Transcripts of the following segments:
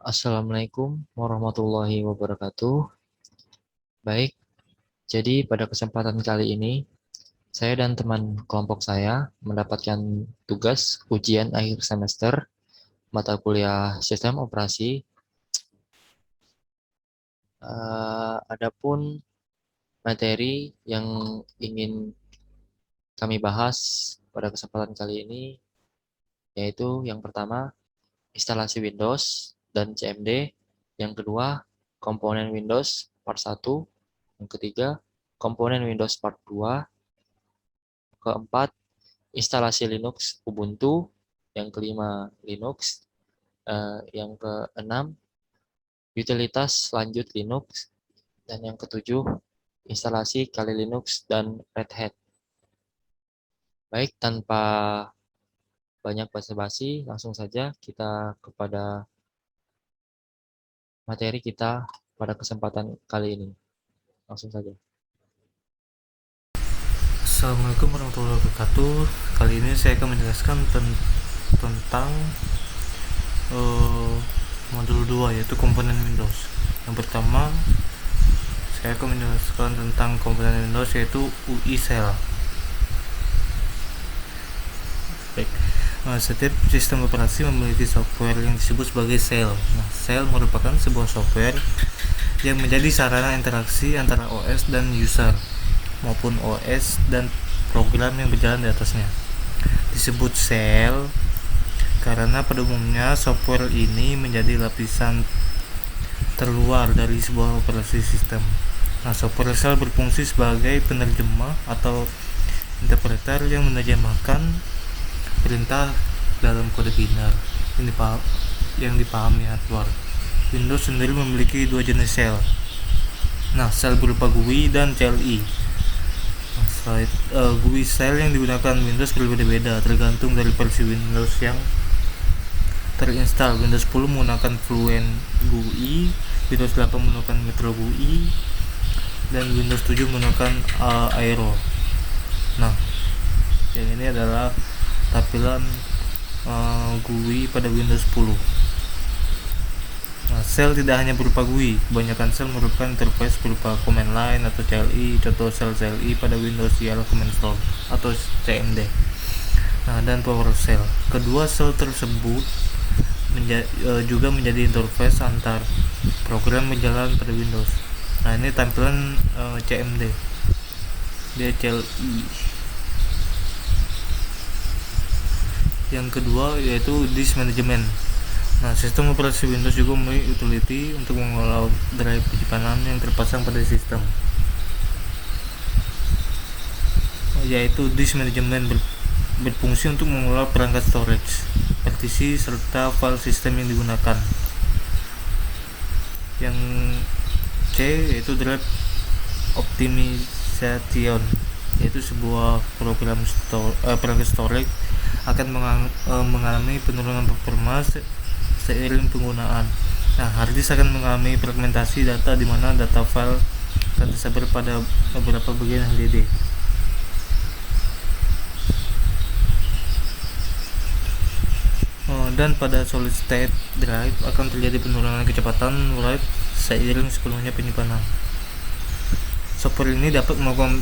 Assalamualaikum warahmatullahi wabarakatuh. Baik, jadi pada kesempatan kali ini, saya dan teman kelompok saya mendapatkan tugas ujian akhir semester mata kuliah sistem operasi. Adapun materi yang ingin kami bahas pada kesempatan kali ini, yaitu yang pertama, instalasi Windows dan CMD, yang kedua, komponen Windows part 1, yang ketiga, komponen Windows part 2, keempat, instalasi Linux Ubuntu, yang kelima, Linux, yang keenam, utilitas lanjut Linux, dan yang ketujuh, instalasi Kali Linux dan Red Hat. Baik, tanpa banyak basa-basi, langsung saja kita kepada materi kita pada kesempatan kali ini. Langsung saja. Assalamualaikum warahmatullahi wabarakatuh. Kali ini saya akan menjelaskan tentang modul 2, yaitu komponen Windows. Yang pertama, saya akan menjelaskan tentang komponen Windows, yaitu UI Shell. Baik. Setiap sistem operasi memiliki software yang disebut sebagai shell. Shell merupakan sebuah software yang menjadi sarana interaksi antara OS dan user, maupun OS dan program yang berjalan di atasnya. Disebut shell karena pada umumnya software ini menjadi lapisan terluar dari sebuah operasi sistem. Software shell berfungsi sebagai penerjemah atau interpreter yang menerjemahkan perintah dalam kode binar yang dipahami hardware. Windows sendiri memiliki dua jenis shell. Shell berupa GUI dan CLI. GUI shell yang digunakan Windows berbeda-beda tergantung dari versi Windows yang terinstall. Windows 10 menggunakan Fluent GUI, Windows 8 menggunakan Metro GUI, dan Windows 7 menggunakan Aero. Yang ini adalah tampilan GUI pada Windows 10. Shell tidak hanya berupa GUI, kebanyakan shell merupakan interface berupa command line atau CLI. Contoh shell CLI pada Windows ialah command prompt atau CMD. Dan PowerShell. Kedua shell tersebut juga menjadi interface antar program berjalan pada Windows. Ini tampilan CMD. Dia CLI. Yang kedua yaitu disk management. Sistem operasi Windows juga memiliki utility untuk mengelola drive penyimpanan yang terpasang pada sistem, yaitu disk management berfungsi untuk mengelola perangkat storage, partisi, serta file sistem yang digunakan. Yang C yaitu drive optimization, yaitu sebuah program perangkat storage akan mengalami penurunan performa seiring penggunaan. Hard disk akan mengalami fragmentasi data di mana data file akan tersebar pada beberapa bagian HDD. Dan pada solid state drive akan terjadi penurunan kecepatan write seiring sepenuhnya penyimpanan. Software ini dapat melakukan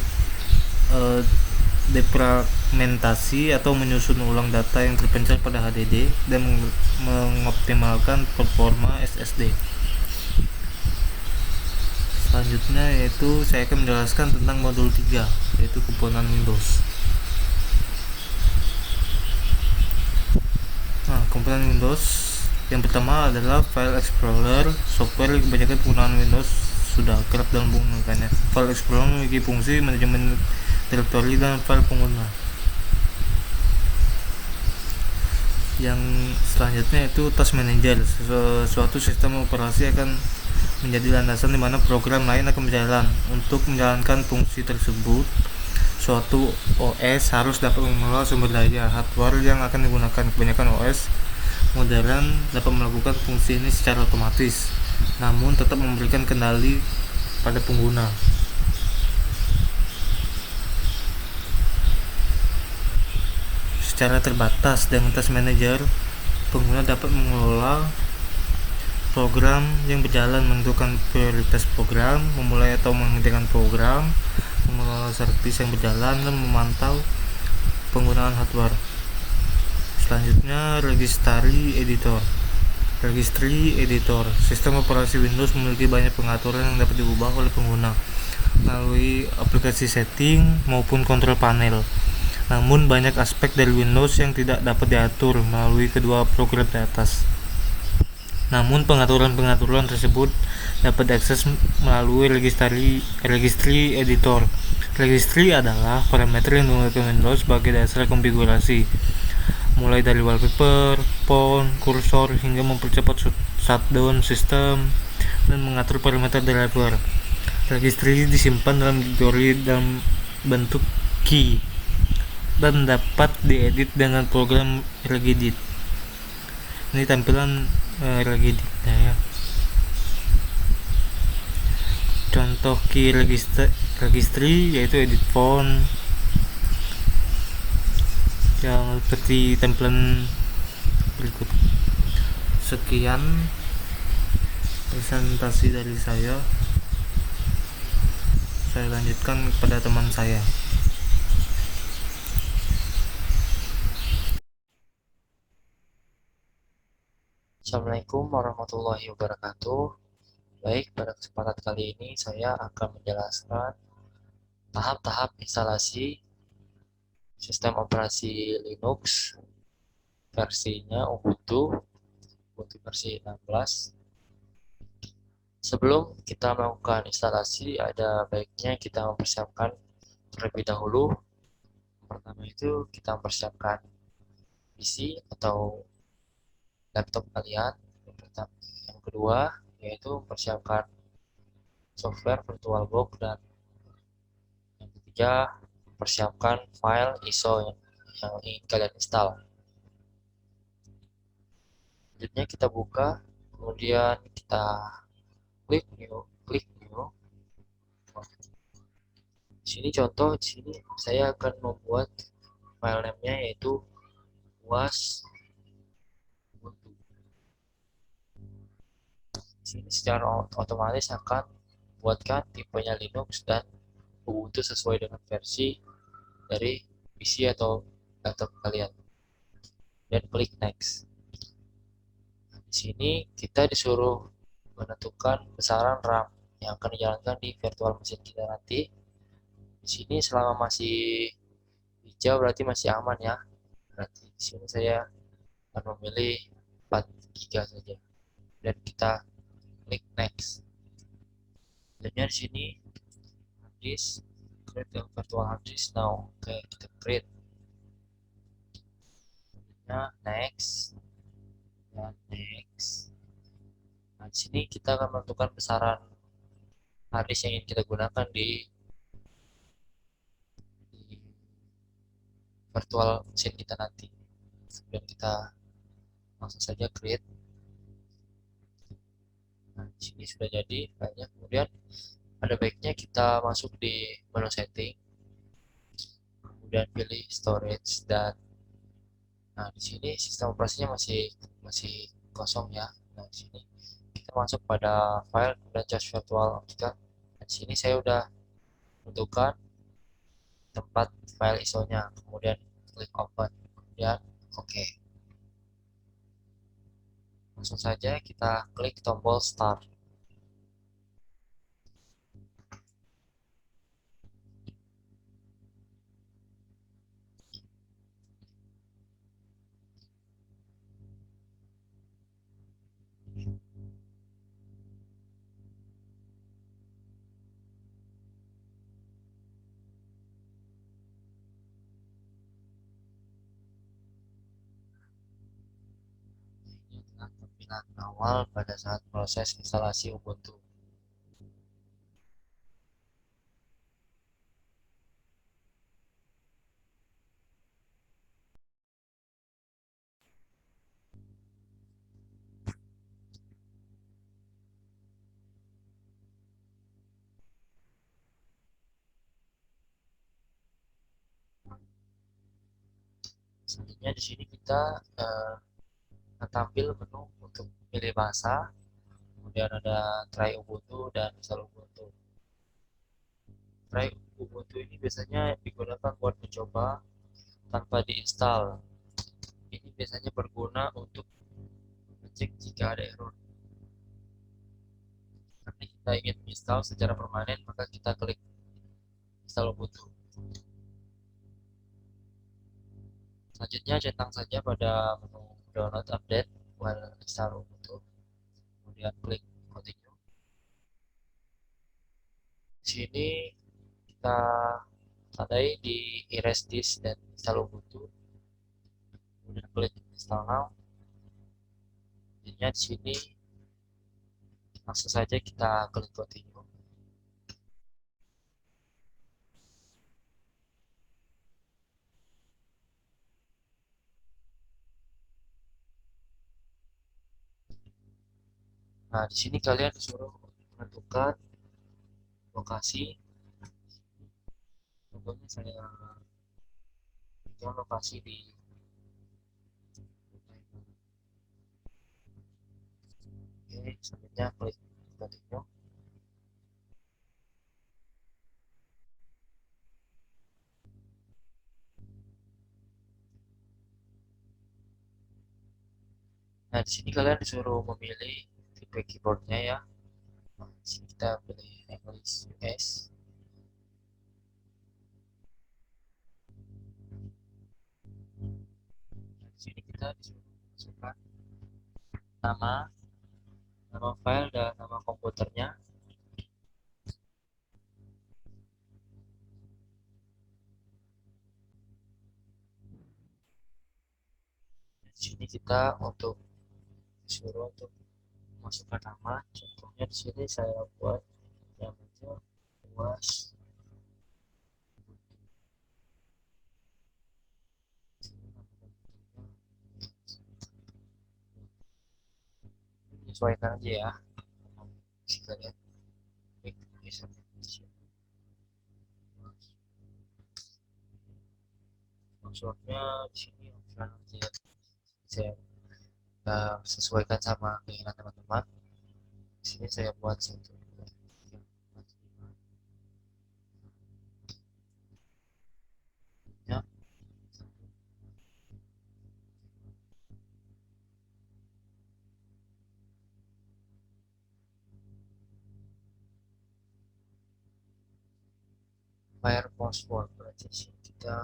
defragmentasi atau menyusun ulang data yang terpencar pada HDD dan mengoptimalkan performa SSD. Selanjutnya yaitu saya akan menjelaskan tentang modul 3, yaitu komponen Windows. Komponen Windows yang pertama adalah File Explorer, software yang kebanyakan penggunaan Windows sudah kerap dalam penggunaannya. File Explorer memiliki fungsi manajemen direktori dan file pengguna. Yang selanjutnya itu Task Manager. Suatu sistem operasi akan menjadi landasan di mana program lain akan berjalan. Untuk menjalankan fungsi tersebut, suatu OS harus dapat mengelola sumber daya hardware yang akan digunakan. Kebanyakan OS modern dapat melakukan fungsi ini secara otomatis, namun tetap memberikan kendali pada pengguna. Secara terbatas dengan Task Manager, pengguna dapat mengelola program yang berjalan, menentukan prioritas program, memulai atau menghentikan program, mengelola servis yang berjalan, dan memantau penggunaan hardware. Selanjutnya, Registry Editor. Sistem operasi Windows memiliki banyak pengaturan yang dapat diubah oleh pengguna melalui aplikasi setting maupun kontrol panel. Namun banyak aspek dari Windows yang tidak dapat diatur melalui kedua program di atas. Namun pengaturan-pengaturan tersebut dapat diakses melalui Registry Editor. Registry adalah parameter yang digunakan Windows sebagai dasar konfigurasi, mulai dari wallpaper, font, kursor, hingga mempercepat shutdown sistem dan mengatur parameter driver. Registry disimpan dalam directory dalam bentuk key dan dapat diedit dengan program regedit. Ini tampilan regeditnya ya. Contoh key registry yaitu edit font yang seperti tampilan berikut. Sekian presentasi dari saya lanjutkan kepada teman saya. Assalamualaikum warahmatullahi wabarakatuh. Baik, pada kesempatan kali ini saya akan menjelaskan tahap-tahap instalasi sistem operasi Linux versinya Ubuntu versi 16. Sebelum kita melakukan instalasi, ada baiknya kita mempersiapkan terlebih dahulu. Pertama itu kita mempersiapkan PC atau laptop kalian. Yang kedua yaitu mempersiapkan software VirtualBox, dan yang ketiga persiapkan file ISO yang ingin kalian install. Selanjutnya kita buka, kemudian kita klik new. Di sini contoh, di sini saya akan membuat file name-nya yaitu was Ubuntu. Di sini secara otomatis akan buatkan tipenya Linux dan Ubuntu sesuai dengan versi dari PC atau laptop kalian, dan klik next. Di sini kita disuruh menentukan besaran RAM yang akan dijalankan di virtual machine kita nanti. Di sini selama masih hijau berarti masih aman ya. Berarti di sini saya akan memilih 4 GB saja dan kita klik next. Dan di sini hard disk, create the virtual hard disk now. Oke, kita create. Nah, next dan next. Nah, di sini kita akan menentukan besaran hard disk yang ingin kita gunakan di virtual machine kita nanti. Kemudian kita langsung saja create. Nah, di sini sudah jadi filenya. Kemudian ada baiknya kita masuk di menu setting, kemudian pilih storage, dan nah di sini sistem operasinya masih kosong ya. Nah, di sini kita masuk pada file dan charge virtual kita. Nah, di sini saya udah tentukan tempat file ISO-nya, kemudian klik open, kemudian oke. Langsung saja kita klik tombol start. Ini adalah tampilan awal pada saat proses instalasi Ubuntu. Selanjutnya di sini kita tampil menu untuk pilih bahasa. kemudian ada try Ubuntu dan install Ubuntu. Try Ubuntu ini biasanya digunakan buat mencoba tanpa diinstal. Ini biasanya berguna untuk mengecek jika ada error. Karena kita ingin menginstal secara permanen, maka kita klik install Ubuntu. Selanjutnya centang saja pada menu download update while install Ubuntu. Kemudian klik continue. Di sini kita tandai di erase disk dan install Ubuntu. Kemudian klik install now. Jadinya di sini langsung saja kita klik continue. Nah, di sini kalian disuruh menentukan lokasi. Contohnya saya bikin lokasi di Oke, selanjutnya klik continue. Nah, di sini kalian disuruh memilih tipe keyboardnya ya. Nah, di sini kita pilih English US. Nah, di sini kita disuruh masukkan nama, nama file dan nama komputernya. Di sini kita disuruh untuk masukkan nama. Contohnya di sini saya buat namanya UAS. Menyesuaikan aja ya. Kalian klik geser di sini. Passwordnya di sini optional aja. Saya sesuaikan sama keinginan teman-teman. Di sini saya buat satu ya. Fire password berarti sini kita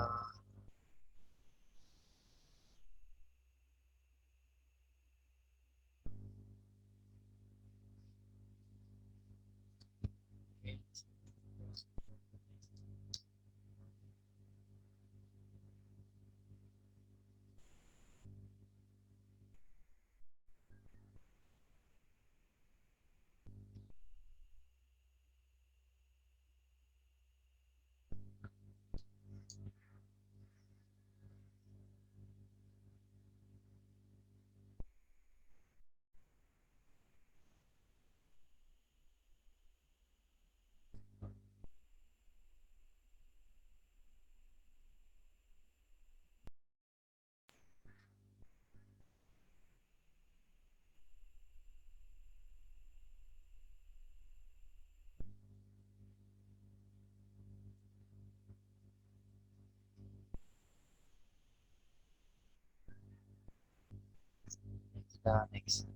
next.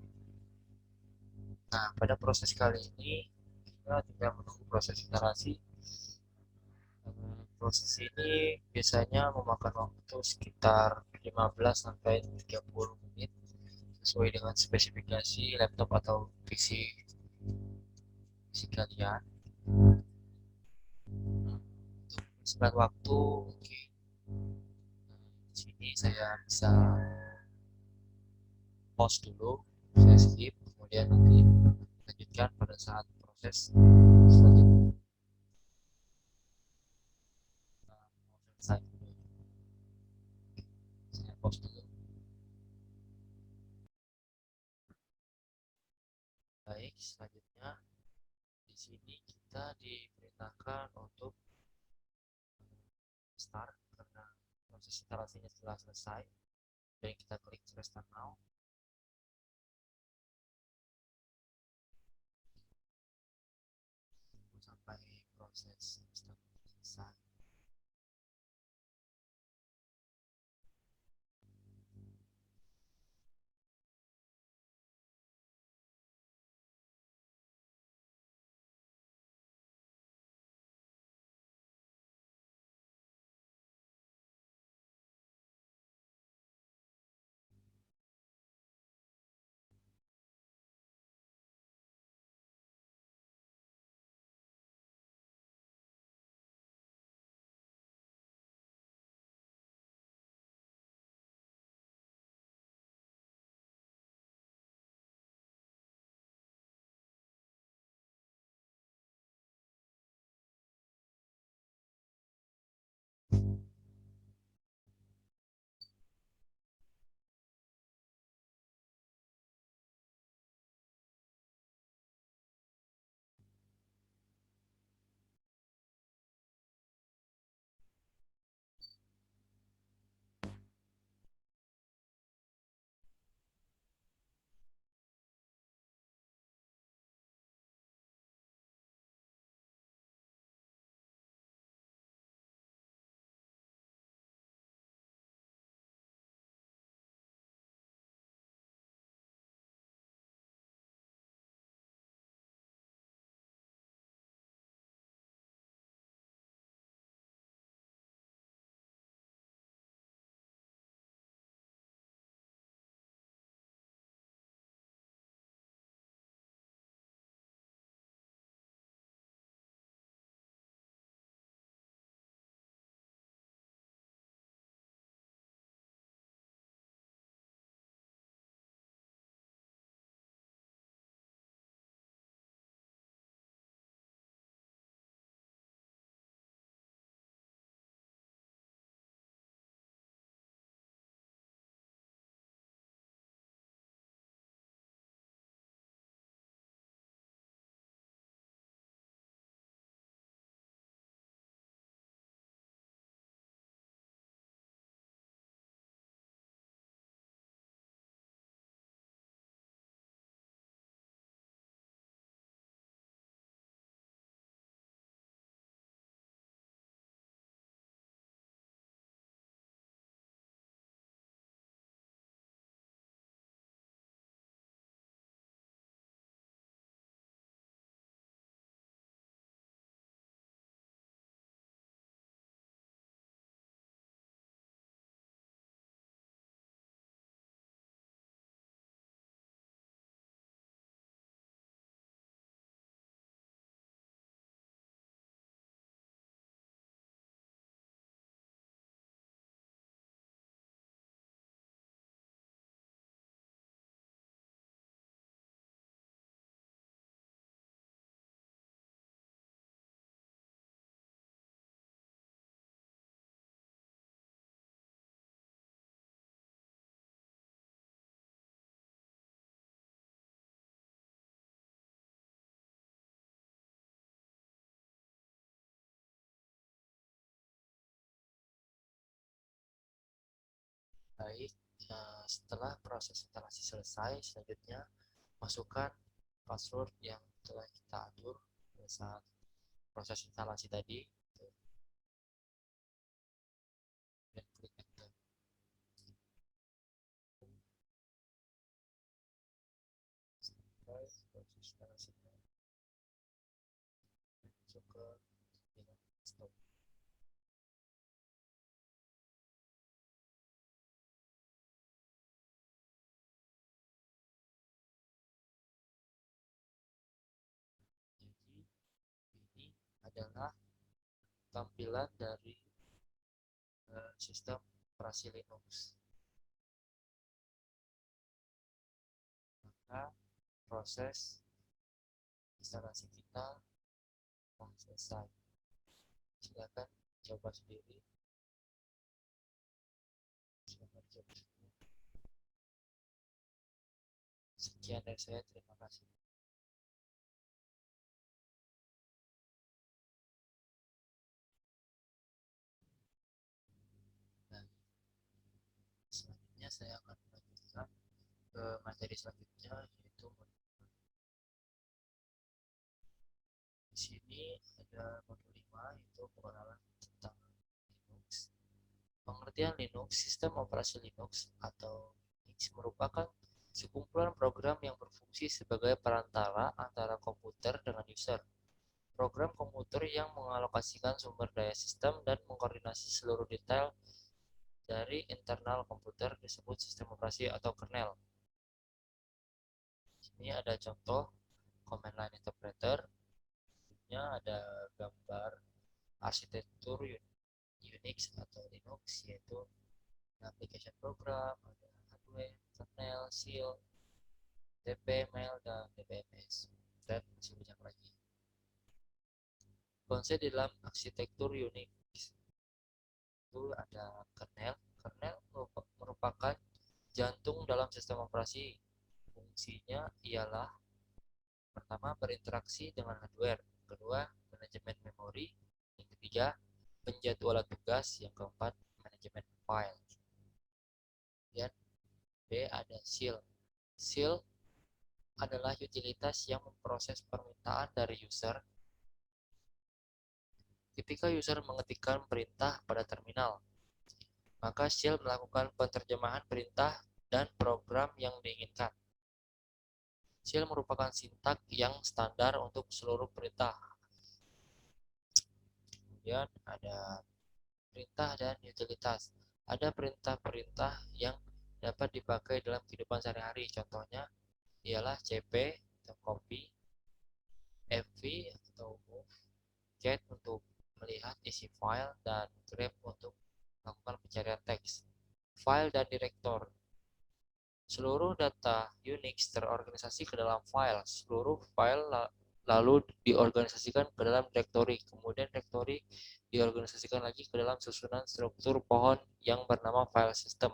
Nah, pada proses kali ini kita tinggal menunggu proses instalasi. Proses ini biasanya memakan waktu sekitar 15 sampai 30 menit sesuai dengan spesifikasi laptop atau PC kalian. Untuk sebat waktu, oke. Di sini saya bisa pause dulu, saya skip, kemudian nanti lanjutkan pada saat proses selanjutnya selesai. Saya pause dulu. Baik, selanjutnya di sini kita diperintahkan untuk start karena proses instalasinya telah selesai. Dan kita klik restart now. sampai proses sistem selesai. Baik, setelah proses instalasi selesai, selanjutnya masukkan password yang telah kita atur pada saat proses instalasi tadi dan klik enter. Sampai proses instalasinya masuk ke stop. Jadi ini adalah tampilan dari sistem operasi Linux. Maka proses instalasi kita telah selesai. Silakan coba sendiri. Silakan coba sendiri. Sekian dari saya, terima kasih. Dan selanjutnya saya akan melanjutkan ke materi selanjutnya, yaitu di sini ini ada modul 5 yaitu pengenalan tentang Linux. Pengertian Linux, sistem operasi Linux atau Unix merupakan sekumpulan program yang berfungsi sebagai perantara antara komputer dengan user. Program komputer yang mengalokasikan sumber daya sistem dan mengkoordinasi seluruh detail dari internal komputer disebut sistem operasi atau kernel. Ini ada contoh command line interpreter. Ini ada gambar arsitektur Unix atau Linux, yaitu application program, ada hardware, kernel, shell, dpml, dan dbms, dan masih banyak lagi. Konsep di dalam arsitektur Unix itu ada kernel. Kernel merupakan jantung dalam sistem operasi. Fungsinya ialah pertama, berinteraksi dengan hardware, kedua, manajemen memori, yang ketiga, penjadwalan tugas, yang keempat, manajemen file. Kemudian B ada shell. Shell adalah utilitas yang memproses permintaan dari user ketika user mengetikkan perintah pada terminal. Maka shell melakukan penerjemahan perintah dan program yang diinginkan. Shell merupakan sintak yang standar untuk seluruh perintah. Kemudian ada perintah dan utilitas. Ada perintah-perintah yang dapat dipakai dalam kehidupan sehari-hari. Contohnya ialah cp atau copy, fv atau move, get untuk melihat isi file, dan grep untuk melakukan pencarian teks. File dan direktor. Seluruh data Unix terorganisasi ke dalam file. Seluruh file lalu diorganisasikan ke dalam direktori. Kemudian direktori diorganisasikan lagi ke dalam susunan struktur pohon yang bernama file system.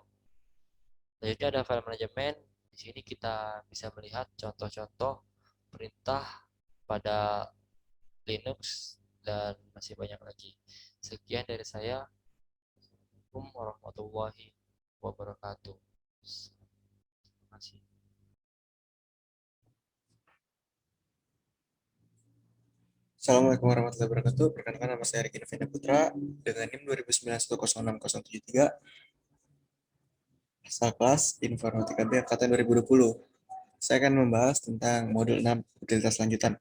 Selanjutnya ada file manajemen. Di sini kita bisa melihat contoh-contoh perintah pada Linux dan masih banyak lagi. Sekian dari saya. Assalamualaikum warahmatullahi wabarakatuh. Terima kasih. Assalamualaikum warahmatullahi wabarakatuh. Perkenalkan, nama saya Riki Novena Putra dengan NIM 2019-106-073, asal kelas Informatika B angkatan 2020. Saya akan membahas tentang modul 6 utilitas lanjutan.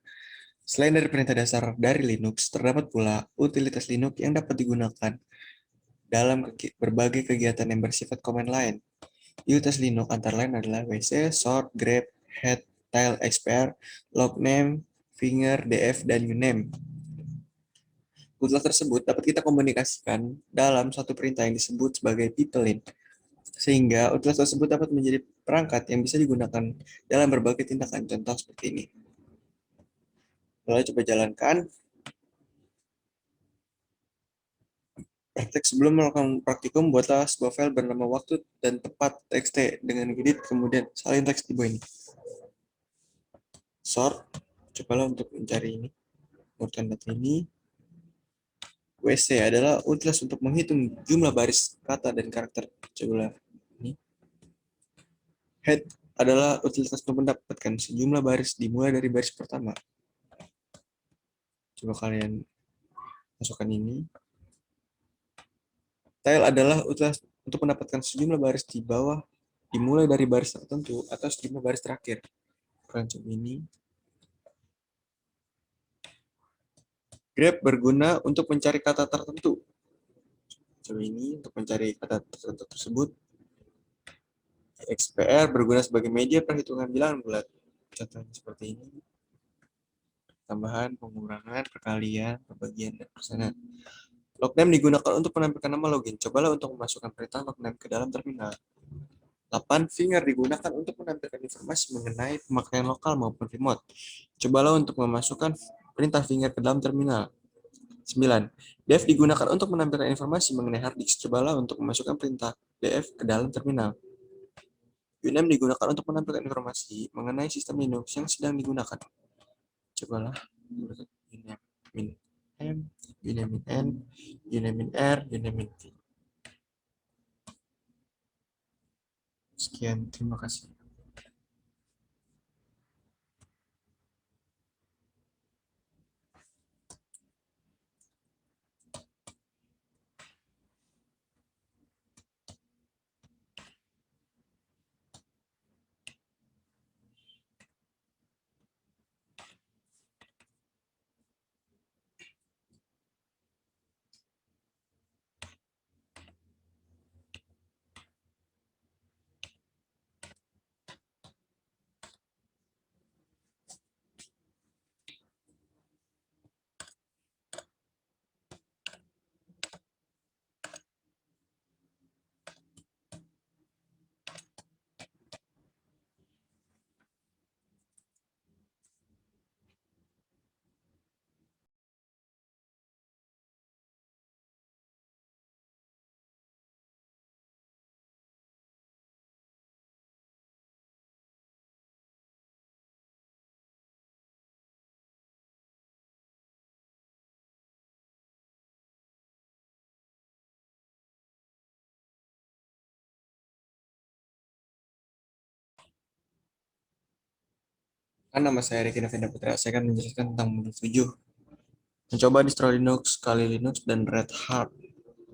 Selain dari perintah dasar dari Linux, terdapat pula utilitas Linux yang dapat digunakan dalam berbagai kegiatan yang bersifat command line. Utilitas Linux antara lain adalah wc, sort, grep, head, tile, expr, logname, finger, df, dan uname. Utilitas tersebut dapat kita komunikasikan dalam suatu perintah yang disebut sebagai pipeline, sehingga utilitas tersebut dapat menjadi perangkat yang bisa digunakan dalam berbagai tindakan. Contoh seperti ini. Lalu coba jalankan. Praktek sebelum melakukan praktikum, buatlah sebuah file bernama waktu dan tepat txt dengan edit, kemudian salin teks di bawah ini. Sort, cobalah untuk mencari ini. Urutkan data ini. WC adalah utilitas untuk menghitung jumlah baris kata dan karakter. Cobalah ini. Head adalah utilitas untuk mendapatkan sejumlah baris dimulai dari baris pertama. Coba kalian masukkan ini. Tile adalah utilitas untuk mendapatkan sejumlah baris di bawah dimulai dari baris tertentu atau sejumlah baris terakhir. Kalian coba ini. Grep berguna untuk mencari kata tertentu. Coba ini untuk mencari kata tertentu tersebut. XPR berguna sebagai media perhitungan bilangan bulat. Contohnya seperti ini. Tambahan, pengurangan, perkalian, pembagian, dan persenan. Logname digunakan untuk menampilkan nama login. Cobalah untuk memasukkan perintah logname ke dalam terminal. 8. Finger digunakan untuk menampilkan informasi mengenai pemakaian lokal maupun remote. Cobalah untuk memasukkan perintah finger ke dalam terminal. 9. Def digunakan untuk menampilkan informasi mengenai hard disk. Cobalah untuk memasukkan perintah df ke dalam terminal. Uname digunakan untuk menampilkan informasi mengenai sistem Linux yang sedang digunakan. Cobalah uname m, uname n, uname r, uname v. Sekian, terima kasih. Kan nama saya Riki Novenda Putra, saya akan menjelaskan tentang modul 7. Mencoba distro Linux, Kali Linux, dan Red Hat.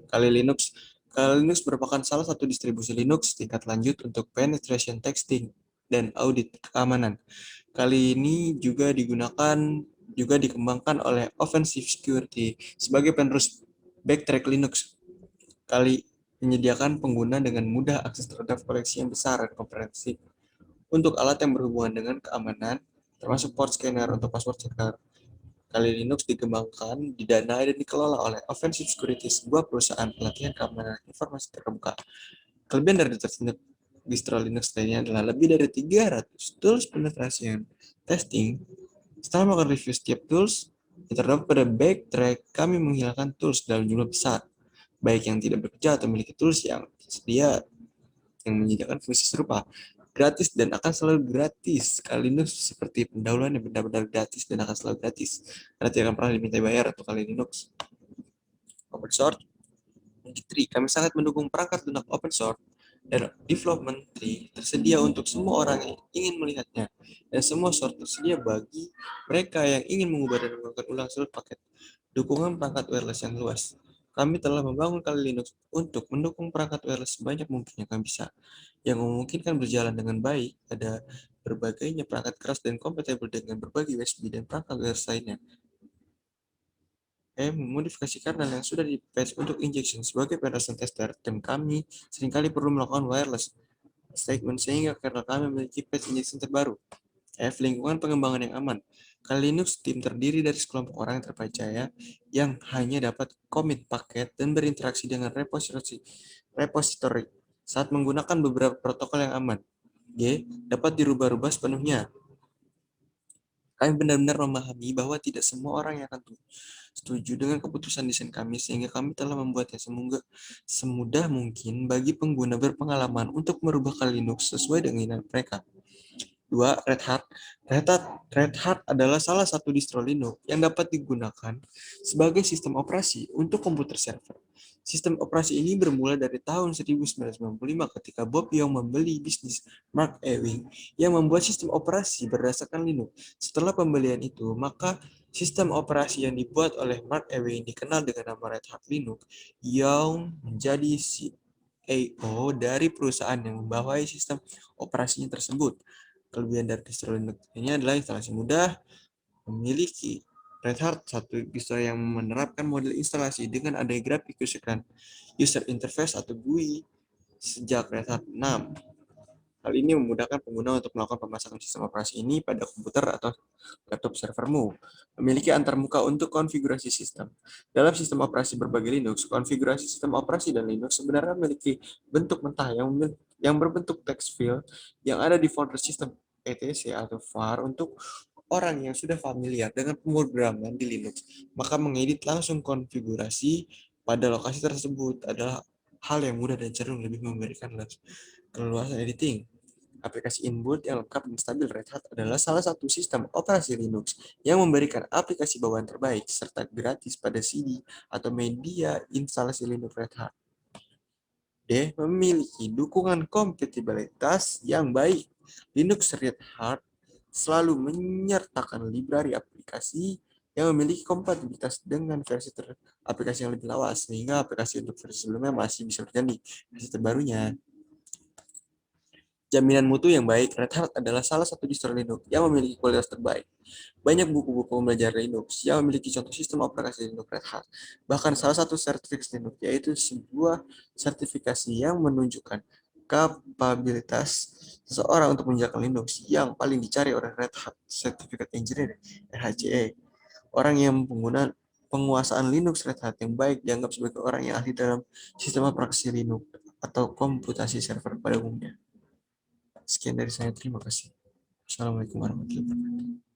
Kali Linux. Kali Linux merupakan salah satu distribusi Linux tingkat lanjut untuk penetration testing dan audit keamanan. Kali ini juga dikembangkan oleh Offensive Security sebagai penerus backtrack Linux. Kali menyediakan pengguna dengan mudah akses terhadap koleksi yang besar dan komprehensif untuk alat yang berhubungan dengan keamanan, termasuk port scanner untuk password checker. Kali Linux dikembangkan, didanai, dan dikelola oleh Offensive Security, sebuah perusahaan pelatihan keamanan informasi terbuka. Kelebihan dari distro Linux lainnya adalah lebih dari 300 tools penetration testing. Setelah melakukan review setiap tools yang terdapat pada backtrack, kami menghilangkan tools dalam jumlah besar, baik yang tidak bekerja atau memiliki tools yang tersedia yang menyediakan fungsi serupa. Gratis dan akan selalu gratis. Kali Linux seperti pendahuluan yang benar-benar gratis dan akan selalu gratis. Karena tidak akan pernah diminta bayar untuk Kali Linux. Open source. Kami sangat mendukung perangkat lunak open source dan development tree tersedia untuk semua orang yang ingin melihatnya, dan semua source tersedia bagi mereka yang ingin mengubah dan menggunakan ulang seluruh paket. Dukungan perangkat wireless yang luas. Kami telah membangun Kali Linux untuk mendukung perangkat wireless sebanyak mungkin yang kami bisa, yang memungkinkan berjalan dengan baik pada berbagainya perangkat keras dan kompatibel dengan berbagai USB dan perangkat wireless lainnya. Memodifikasi kernel yang sudah di-patch untuk injection sebagai penerapan tester, dan kami seringkali perlu melakukan wireless statement sehingga kernel kami memiliki patch injection terbaru. Lingkungan pengembangan yang aman. Kali Linux tim terdiri dari sekelompok orang yang terpercaya yang hanya dapat commit paket dan berinteraksi dengan repository saat menggunakan beberapa protokol yang aman. Dapat dirubah-rubah sepenuhnya. Kami benar-benar memahami bahwa tidak semua orang yang akan setuju dengan keputusan desain kami, sehingga kami telah membuatnya semudah mungkin bagi pengguna berpengalaman untuk merubah Kali Linux sesuai dengan mereka. 2. Red Hat. Red Hat adalah salah satu distro Linux yang dapat digunakan sebagai sistem operasi untuk komputer server. Sistem operasi ini bermula dari tahun 1995 ketika Bob Young membeli bisnis Mark Ewing yang membuat sistem operasi berdasarkan Linux. Setelah pembelian itu, maka sistem operasi yang dibuat oleh Mark Ewing dikenal dengan nama Red Hat Linux. Young menjadi CEO dari perusahaan yang membawahi sistem operasinya tersebut. Kelebihan dari distro Linux ini adalah instalasi mudah, memiliki Red Hat, satu distro yang menerapkan model instalasi dengan adanya grafik user interface atau GUI sejak Red Hat 6. Hal ini memudahkan pengguna untuk melakukan pemasangan sistem operasi ini pada komputer atau laptop servermu. Memiliki antarmuka untuk konfigurasi sistem. Dalam sistem operasi berbagai Linux, konfigurasi sistem operasi dan Linux sebenarnya memiliki bentuk mentah yang berbentuk text field yang ada di folder sistem etc atau var. Untuk orang yang sudah familiar dengan pemrograman di Linux, maka mengedit langsung konfigurasi pada lokasi tersebut adalah hal yang mudah dan cenderung lebih memberikan keleluasan editing. Aplikasi inbuilt yang lengkap dan stabil Red Hat adalah salah satu sistem operasi Linux yang memberikan aplikasi bawaan terbaik serta gratis pada CD atau media instalasi Linux Red Hat. Memiliki dukungan kompatibilitas yang baik. Linux Red Hat selalu menyertakan library aplikasi yang memiliki kompatibilitas dengan versi aplikasi yang lebih lawas, sehingga aplikasi untuk versi sebelumnya masih bisa berjalan di versi terbarunya. Jaminan mutu yang baik. Red Hat adalah salah satu distro Linux yang memiliki kualitas terbaik. Banyak buku-buku belajar Linux yang memiliki contoh sistem operasi Linux Red Hat. Bahkan salah satu sertifikasi Linux, yaitu sebuah sertifikasi yang menunjukkan kapabilitas seseorang untuk menjalankan Linux yang paling dicari oleh Red Hat Certificate Engineer, RHCE. Orang yang penguasaan Linux Red Hat yang baik dianggap sebagai orang yang ahli dalam sistem operasi Linux atau komputasi server pada umumnya. Sekian dari saya, terima kasih. Assalamualaikum warahmatullahi wabarakatuh.